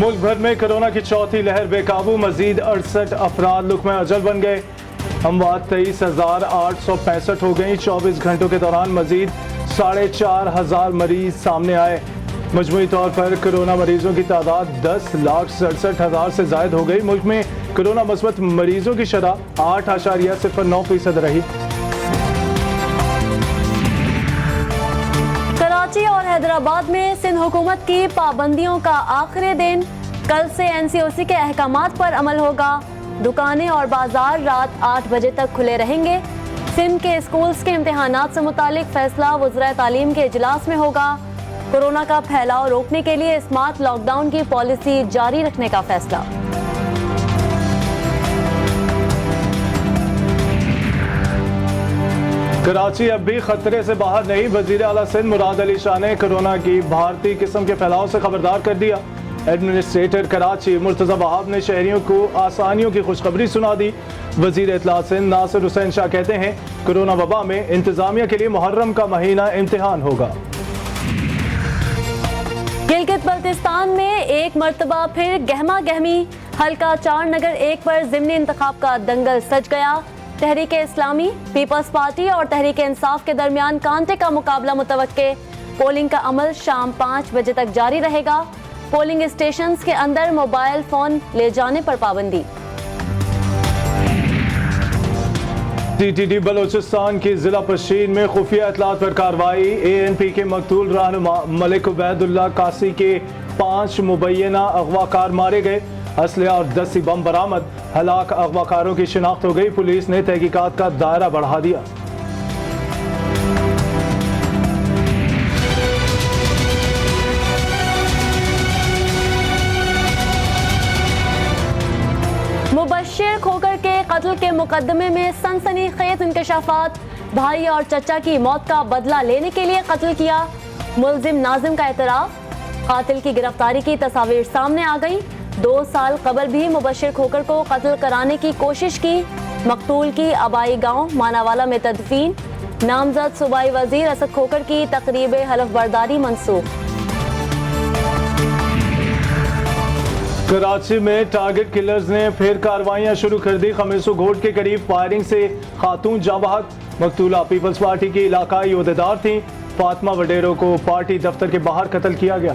मुल्क भर में कोरोना की चौथी लहर बेकाबू, मजीद 68 अफराद लुक़्मा अजल बन गए। अमवात 23,865 हो गई। 24 घंटों के दौरान मजीद 4,500 मरीज सामने आए। मजमूई तौर पर कोरोना मरीजों की तादाद 10,67,000 से जायद हो गई। मुल्क में कोरोना मस्बत मरीजों की शरह 8.09% रही। कराची और हैदराबाद में सिंध हुकूमत की पाबंदियों का आखिरी दिन। कल से NCOC के अहकामात पर अमल होगा। दुकानें और बाजार रात 8 बजे तक खुले रहेंगे। सिंध के स्कूल्स के इम्तिहानात से मुतालिक फैसला वज़राए तालीम के इजलास में होगा। कोरोना का फैलाव रोकने के लिए स्मार्ट लॉकडाउन की पॉलिसी जारी रखने का फैसला। कराची अब भी खतरे से बाहर नहीं। वज़ीर आला सिंध मुराद अली शाह ने कोरोना की भारतीय किस्म के फैलाव से खबरदार कर दिया। एडमिनिस्ट्रेटर कराची मुर्तज़ा वहाब ने शहरियों को आसानियों की खुशखबरी सुना दी। वज़ीर इत्तला सिंध नासिर हुसैन शाह कहते हैं कोरोना वबा में इंतजामिया के लिए मुहर्रम का महीना इम्तिहान होगा। गिलगित बल्तिस्तान में एक मरतबा फिर गहमा गहमी। हल्का 4 नगर 1 पर ज़िमनी इंतखाब का दंगल सज गया। तहरीक इस्लामी, पीपल्स पार्टी और तहरीक इंसाफ के दरमियान कांटे का मुकाबला मुतवक्के। पोलिंग का अमल शाम 5 बजे तक जारी रहेगा। पोलिंग स्टेशंस के अंदर मोबाइल फोन ले जाने पर पाबंदी। TTD बलोचिस्तान की जिला पश्चिम में खुफिया इतलात पर कार्रवाई। ANP के मकतूल रहनुमा मलिक उबैदुल्लाह कासी के 5 मुबैना अगवाकार मारे गए। असलहा और 10 बम बरामद। हलाक अगवाकारों की शिनाख्त हो गई। पुलिस ने तहकीकात का दायरा बढ़ा दिया। मुबश्शिर खोकर के कत्ल के मुकदमे में सनसनीखेज इंकशाफात। भाई और चचा की मौत का बदला लेने के लिए कत्ल किया। मुलजिम नाजिम का एतराफ। कातिल की गिरफ्तारी की तस्वीर सामने आ गई। 2 साल कबल भी मुबश्शिर खोकर को कत्ल कराने की कोशिश की। मकतूल की आबाई गांव मानावाला में तदफीन। नामजद सूबाई वजीर असद खोकर की तकरीब हलफ बर्दारी मंसूख। कराची में टारगेट किलर्स ने फिर कार्रवाइयां शुरू कर दी। खमीसू घोट के करीब फायरिंग से खातून जाँ बहक। मकतूला पीपल्स पार्टी की इलाकाई ओहदेदार थी। फातिमा वडेरो को पार्टी दफ्तर के बाहर कत्ल किया गया।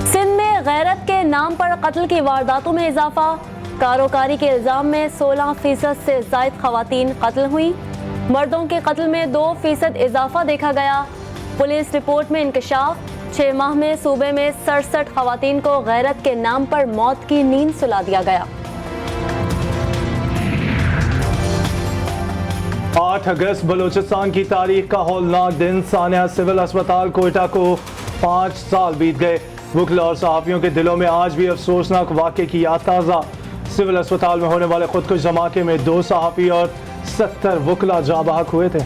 सिंध में गैरत के नाम पर कत्ल की वारदातों में इजाफा। कारोकारी के इल्जाम में 16% से जायद खवातीन कत्ल हुई। मर्दों के कत्ल में 2% इजाफा देखा गया। पुलिस रिपोर्ट में इंकशाफ। 6 माह में सूबे में 67 खवातीन को गैरत के नाम पर मौत की नींद सुला दिया गया। 8 अगस्त बलोचिस्तान की तारीख का हौलनाक दिन। सानिया सिविल अस्पताल कोयटा को 5 साल बीत गए। वकील और सहाफियों के दिलों में आज भी अफसोसनाक वाक़े की याद ताज़ा। सिविल अस्पताल में होने वाले खुदकुश धमाके में 2 सहाफी और 70 वकला जाँ बहक हुए थे।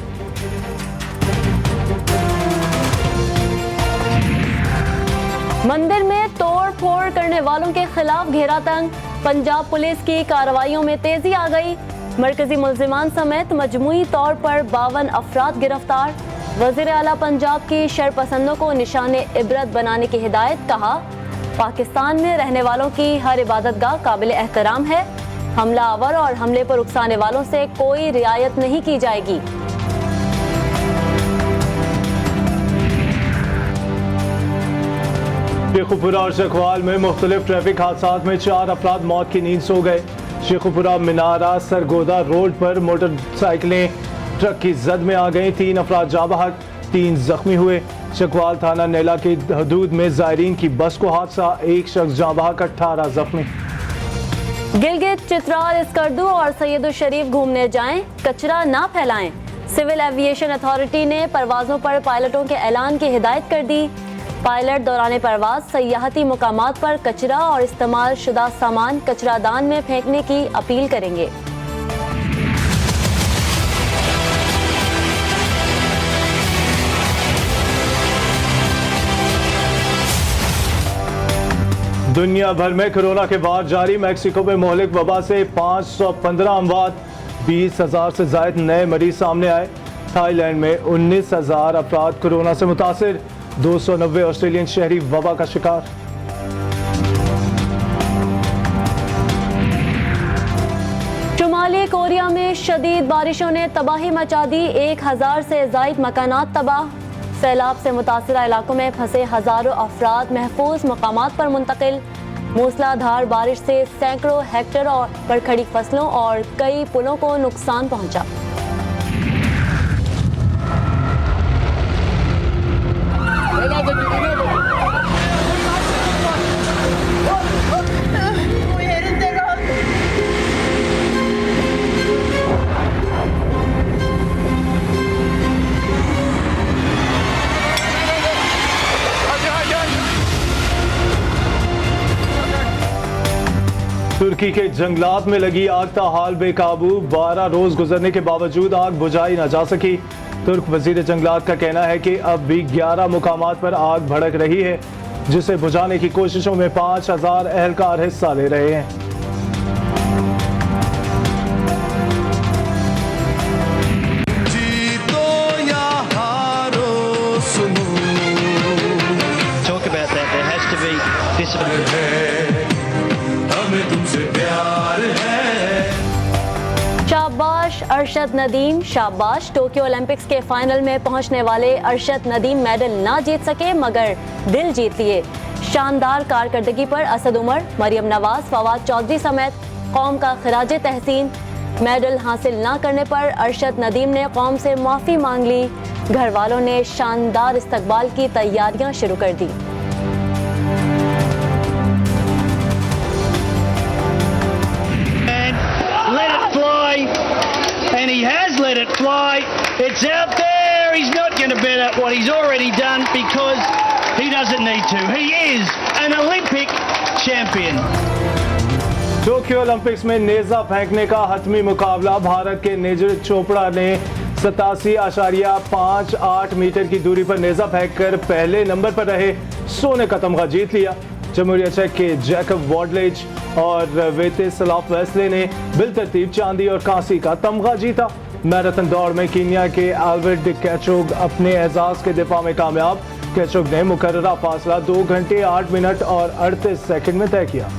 मंदिर में तोड़ फोड़ करने वालों के खिलाफ घेरा तंग। पंजाब पुलिस की कार्रवाइयों में तेजी आ गई। मरकजी मुल्जिमान समेत मजमूई तौर पर 52 अफराद गिरफ्तार। वज़ीर आला पंजाब की शरपसंदों को निशाने इबरत बनाने की हिदायत। कहा पाकिस्तान में रहने वालों की हर इबादतगाह काबिल एहतराम है। हमला आवर और हमले पर उकसाने वालों से कोई रियायत नहीं की जाएगी। शेखुपुरा और शेखवाल में मुख्तलिफ ट्रैफिक हादसात में 4 अफराद मौत की नींद सो गए। शेखुपुरा मिनारा सरगोदा रोड पर मोटरसाइकिलें ट्रक की जद में आ गईं। 3 अफराद जाँ बहक, 3 जख्मी हुए। शेखवाल थाना नेला की हदूद में जायरीन की बस को हादसा। 1 शख्स जाँ बहक, 18 जख्मी। गिलगित, चित्राल, स्कर्दू और सैयद शरीफ घूमने जाएं, कचरा ना फैलाएं। सिविल एविएशन अथॉरिटी ने परवाजों पर पायलटों के ऐलान की हिदायत कर दी। पायलट दौरान परवाज सयाहती मुकामात पर कचरा और इस्तेमाल शुदा सामान कचरादान में फेंकने की अपील करेंगे। दुनिया भर में कोरोना के बाद जारी। मैक्सिको में मोहलिक वबा से 515 अमवात, 20,000 से जायद नए मरीज सामने आए। थाईलैंड में 19,000 अफराद कोरोना से मुतासिर। 290 ऑस्ट्रेलियन शहरी वबा का शिकार। शुमाली कोरिया में शदीद बारिशों ने तबाही मचा दी, 1000 से जायद मकानात तबाह। सैलाब से मुतासरा इलाकों में फंसे हजारों अफराद महफूज मकामात पर मुंतकिल। मूसलाधार बारिश से सैकड़ों हेक्टेयर पर खड़ी फसलों और कई पुलों को नुकसान पहुंचा। तुर्की के जंगलात में लगी आग ताहाल बेकाबू, 12 रोज गुजरने के बावजूद आग बुझाई न जा सकी। तुर्क वजीर जंगलात का कहना है कि अब भी 11 मुकामात पर आग भड़क रही है, जिसे बुझाने की कोशिशों में 5000 एहलकार हिस्सा ले रहे हैं। शाबाश अरशद नदीम, शाबाश। टोक्यो ओलंपिक्स के फाइनल में पहुंचने वाले अरशद नदीम मेडल ना जीत सके मगर दिल जीत लिए। शानदार कारकर्दगी पर असद उमर, मरियम नवाज, फवाद चौधरी समेत कौम का खिराज तहसीन। मेडल हासिल ना करने पर अरशद नदीम ने कौम से माफ़ी मांग ली। घर वालों ने शानदार इस्तकबाल की तैयारियां शुरू कर दी। And he has let it fly. It's out there. He's not going to bet at what he's already done because he doesn't need to. He is an Olympic champion. Tokyo Olympics में नेजा फेंकने का हतमी मुकाबला। भारत के नीरज चोपड़ा ने 87.58 metre की दूरी पर नेजा फेंककर पहले नंबर पर रहे सोने का तमगा जीत लिया। जमहूरिया चेक के जैकब वॉडलेज और वेतेस्लाव वेस्ले ने बिलतरतीब चांदी और कांसी का तमगा जीता। मैराथन दौड़ में कीनिया के एल्बर्ट कैचोग अपने एजाज के दिफा में कामयाब। कैचोग ने मुकर्ररा फासला 2 घंटे 8 मिनट और 38 सेकंड में तय किया।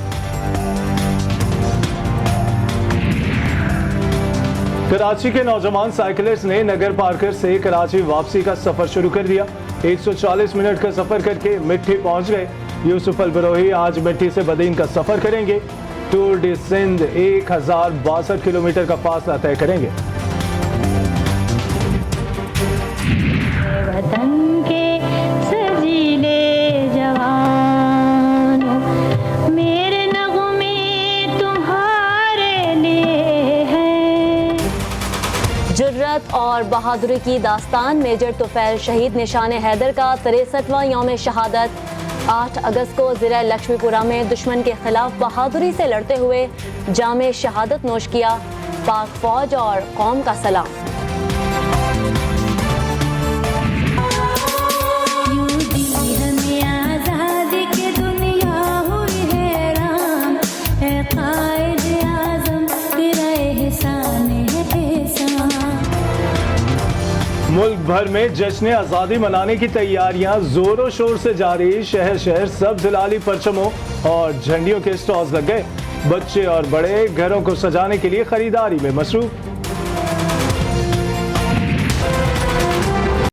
कराची के नौजवान साइकिलिस्ट ने नगर पार्कर से कराची वापसी का सफर शुरू कर दिया। 140 मिनट का सफर करके मिट्टी पहुंच गए। यूसुफ अल बरोही आज मिट्टी से बदीन का सफर करेंगे। टूर डी सिंध 1062 किलोमीटर का फासला तय करेंगे। वतन के सजीले जवानों, मेरे नगमे तुम्हारे लिए हैं। जुर्रत और बहादुरी की दास्तान। मेजर तुफैल शहीद निशान हैदर का 63वां यौम शहादत। 8 अगस्त को ज़िला लक्ष्मीपुरा में दुश्मन के खिलाफ बहादुरी से लड़ते हुए जामे शहादत नोश किया। पाक फौज और कौम का सलाम। मुल्क भर में जश्न आज़ादी मनाने की तैयारियां जोरों शोर से जारी। शहर शहर सब्ज़ लाली परचमों और झंडियों के स्टॉल्स लग गए। बच्चे और बड़े घरों को सजाने के लिए खरीदारी में मसरूफ।